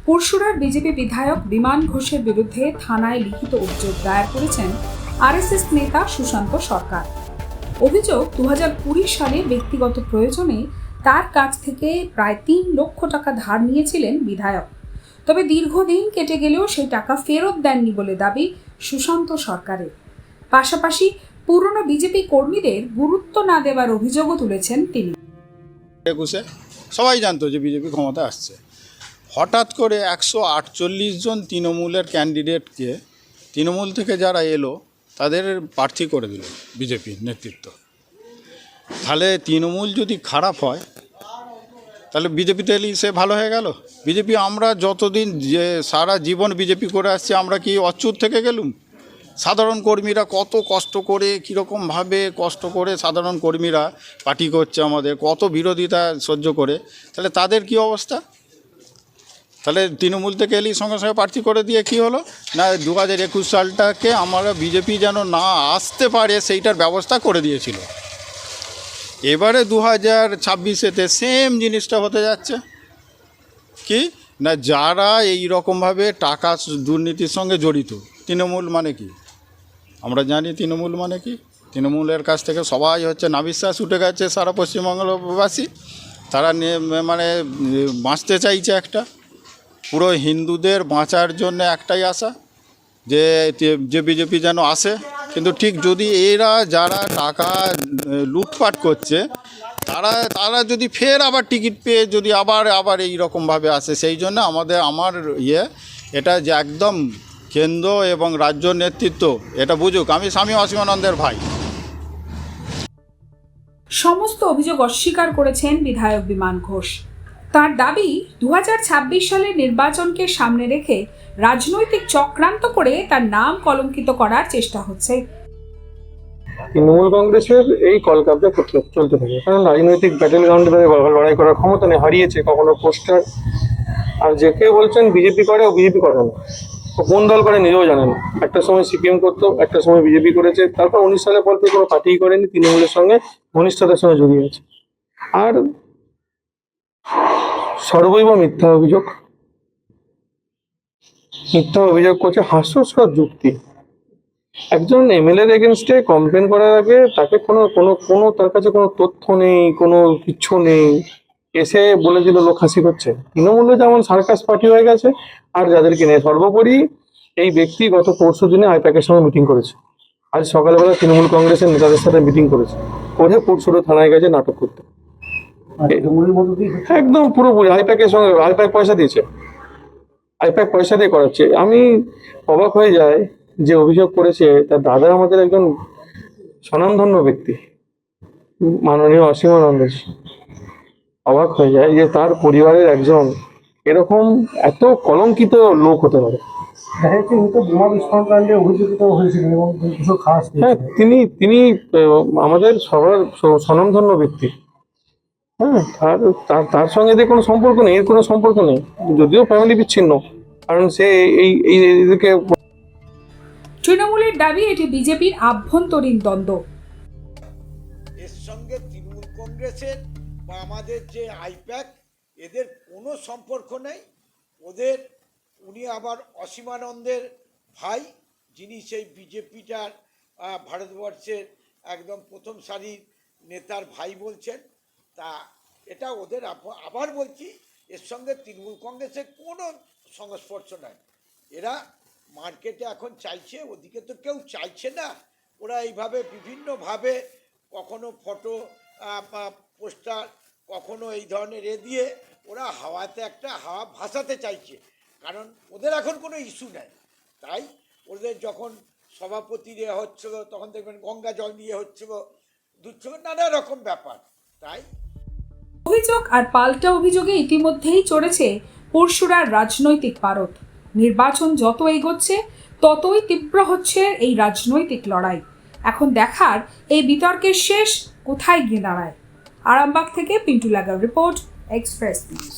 পুরসুরার BJP বিধায়ক বিমান ঘোষের বিরুদ্ধে থানায় লিখিত অভিযোগ দায়ের করেছেন আরএসএস নেতা সুশান্ত সরকার। অভিযোগ 2020 সালে ব্যক্তিগত প্রয়োজনে তার কাছ থেকে প্রায় 3 লক্ষ টাকা ধার নিয়েছিলেন বিধায়ক। তবে দীর্ঘদিন কেটে গেলেও সেই টাকা ফেরত দেননি বলে দাবি সুশান্ত সরকারের। পাশাপাশি পুরনো বিজেপি কর্মীদের গুরুত্ব না দেওয়ার অভিযোগও তুলেছেন তিনি। সবাই জানতো যে বিজেপি ক্ষমতা আসছে, হঠাৎ করে 148 জন তৃণমূলের ক্যান্ডিডেটকে তৃণমূল থেকে যারা এলো তাদের প্রার্থী করে দিল বিজেপি নেতৃত্ব। তাহলে তৃণমূল যদি খারাপ হয় তাহলে বিজেপিতে এলেই সে ভালো হয়ে গেল। বিজেপি আমরা যতদিন যে সারা জীবন বিজেপি করে আসছে, আমরা কি অচ্যুত থেকে গেলুম? সাধারণ কর্মীরা কত কষ্ট করে, কীরকমভাবে কষ্ট করে সাধারণ কর্মীরা পার্টি করছে, আমাদের কত বিরোধিতা সহ্য করে, তাহলে তাদের কি অবস্থা? তাহলে তৃণমূল থেকে এলেই সঙ্গে সঙ্গে প্রার্থী করে দিয়ে কি হলো না, 2021 সালটাকে আমরা বিজেপি যেন না আসতে পারে সেইটার ব্যবস্থা করে দিয়েছিল। এবারে 2026-এতে সেম জিনিসটা হতে যাচ্ছে কি না, যারা এই রকমভাবে টাকা দুর্নীতির সঙ্গে জড়িত। তৃণমূল মানে কি আমরা জানি, তৃণমূল মানে কি, তৃণমূলের কাছ থেকে সবাই হচ্ছে নাবিশ্বাস উঠে গেছে সারা পশ্চিমবঙ্গবাসী। তারা মানে বাঁচতে চাইছে একটা, পুরো হিন্দুদের বাঁচার জন্য একটাই আশা যে বিজেপি যেন আসে। কিন্তু ঠিক যদি এরা যারা টাকা লুটপাট করছে তারা যদি ফের আবার টিকিট পেয়ে যদি আবার এই রকমভাবে আসে, সেই জন্য আমার এটা যে একদম কেন্দ্র এবং রাজ্য নেতৃত্ব এটা বুঝুক। আমি স্বামী অসীমানন্দের ভাই। সমস্ত অভিযোগ অস্বীকার করেছেন বিধায়ক বিমান ঘোষ। তার দাবি 2026 সালের নির্বাচনকে সামনে রেখে রাজনৈতিক চক্রান্ত করে তার নাম কলঙ্কিত করার চেষ্টা হচ্ছে। তৃণমূল কংগ্রেসের এই কলকাবজা চলতে থাকে, কারণ রাজনৈতিক ব্যাটেল গ্রাউন্ডে লড়াই করার ক্ষমতা নেই, হারিয়েছে। কখনো পোস্টার, আর যে কেউ বলছেন বিজেপি করে, ও বিজেপি করে না, ও কোন দল করে নিজেও জানে না। একটা সময় সিপিএম করতো, একটা সময় বিজেপি করেছে, তারপর 19 সালের পর থেকে কোনো পার্টিই করেনি, তৃণমূলের সঙ্গে ঘনিষ্ঠতার সঙ্গে জড়িয়ে আছে। আর সর্বৈব মিথ্যা অভিযোগ করছে, হাস্যস্কর যুক্তি। একজন এমএলএর এগেনস্টে কমপ্লেন করার আগে তাকে কোনো তার কাছে কোনো তথ্য নেই, কোনো কিচ্ছু নেই, এসে বলেছিল লোক হাসি করছে। তৃণমূলে যেমন সার্কাস পার্টি হয়ে গেছে, আর যাদেরকে নিয়ে সর্বোপরি এই ব্যক্তি গত পরশু দিনে আইপ্যাকের সঙ্গে মিটিং করেছে। আজ সকালবেলা তৃণমূল কংগ্রেসের নেতাদের সাথে মিটিং করেছে, করে পুরসুরা থানায় গেছে নাটক করতে। একদম পুরোপুরি আইপ্যাকের সঙ্গে, আইপ্যাক পয়সা দিয়ে করাচ্ছে। আমি অবাক হয়ে যাই, যে অভিযোগ করেছে তার দাদা আমাদের একজন স্বনামধন্য ব্যক্তি, মাননীয় অসীমানন্দ। অবাক হয়ে যায় যে তার পরিবারের একজন এরকম এত কলঙ্কিত লোক হতে পারে। হ্যাঁ, তিনি আমাদের সবার স্বনামধন্য ব্যক্তি। হ্যাঁ, তার সঙ্গে এদের কোনো সম্পর্ক নেই, এর কোনো সম্পর্ক নেই, যদিও ফ্যামিলি বিচ্ছিন্ন, কারণ সে এদেরকে। তৃণমূলের দাবি এটি বিজেপির আভ্যন্তরীণ দ্বন্দ্ব। এর সঙ্গে তৃণমূল কংগ্রেসের বা আমাদের যে আইপ্যাক, এদের কোনো সম্পর্ক নেই। উনি আবার অসীমানন্দের ভাই, যিনি সেই বিজেপিটার ভারতবর্ষের একদম প্রথম সারির নেতার ভাই বলছেন। তা এটা ওদের, আবার বলছি, এর সঙ্গে তৃণমূল কংগ্রেসের কোনো সংস্পর্শ নাই। এরা মার্কেটে এখন চাইছে, ওদিকে তো কেউ চাইছে না। ওরা এইভাবে বিভিন্নভাবে কখনো ফটো পোস্টার, কখনো এই ধরনের দিয়ে ওরা হাওয়াতে একটা হাওয়া ভাসাতে চাইছে, কারণ ওদের এখন কোনো ইস্যু নেই। তাই ওদের যখন সভাপতি হচ্ছিল, তখন দেখবেন গঙ্গা জল নিয়ে হচ্ছিল, দুধ, নানা রকম ব্যাপার। তাই অভিযোগ আর পাল্টা অভিযোগে ইতিমধ্যেই চড়েছে পুরসুরার রাজনৈতিক পারদ। নির্বাচন যত এগোচ্ছে ততই তীব্র হচ্ছে এই রাজনৈতিক লড়াই। এখন দেখার এই বিতর্কের শেষ কোথায় গিয়ে দাঁড়ায়। আরামবাগ থেকে পিন্টু লাগার রিপোর্ট, এক্সপ্রেস নিউজ।